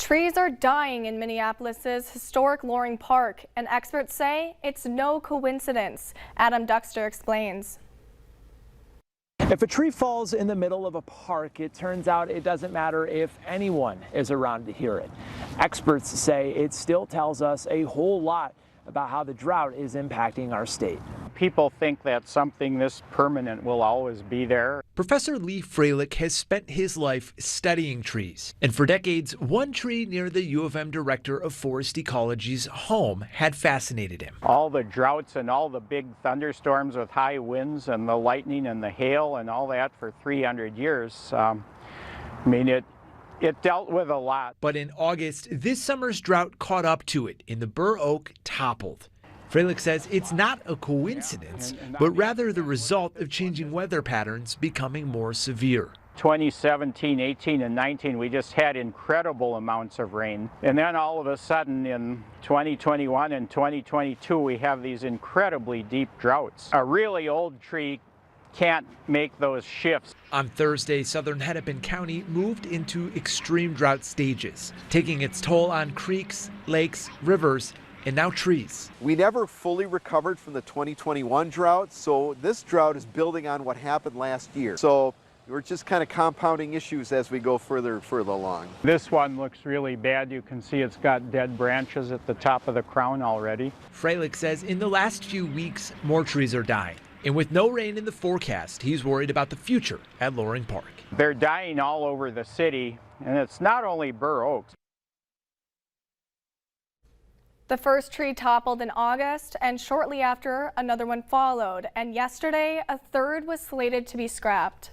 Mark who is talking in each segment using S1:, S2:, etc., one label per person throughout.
S1: Trees are dying in Minneapolis's historic Loring Park, and experts say it's no coincidence. Adam Duxter explains.
S2: If a tree falls in the middle of a park, it turns out it doesn't matter if anyone is around to hear it. Experts say it still tells us a whole lot about how the drought is impacting our state.
S3: People think that something this permanent will always be there.
S4: Professor Lee Freilich has spent his life studying trees. And for decades, one tree near the U of M director of forest ecology's home had fascinated him.
S3: All the droughts and all the big thunderstorms with high winds and the lightning and the hail and all that for 300 years. It dealt with a lot.
S4: But in August, this summer's drought caught up to it and the bur oak toppled. Freilich says it's not a coincidence, but rather the result of changing weather patterns becoming more severe.
S3: 2017, 18, and 19, we just had incredible amounts of rain. And then all of a sudden in 2021 and 2022, we have these incredibly deep droughts. A really old tree can't make those shifts.
S4: On Thursday, southern Hennepin County moved into extreme drought stages, taking its toll on creeks, lakes, rivers, and now trees.
S5: We never fully recovered from the 2021 drought, so this drought is building on what happened last year. So we're just kind of compounding issues as we go further along.
S3: This one looks really bad. You can see it's got dead branches at the top of the crown already.
S4: Freilich says in the last few weeks, more trees are dying. And with no rain in the forecast, he's worried about the future at Loring Park.
S3: They're dying all over the city, and it's not only bur oaks.
S1: The first tree toppled in August, and shortly after, another one followed. And yesterday, a third was slated to be scrapped.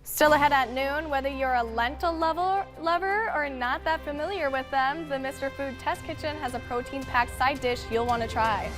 S1: Still ahead at noon, whether you're a lentil lover or not that familiar with them, the Mr. Food Test Kitchen has a protein-packed side dish you'll want to try.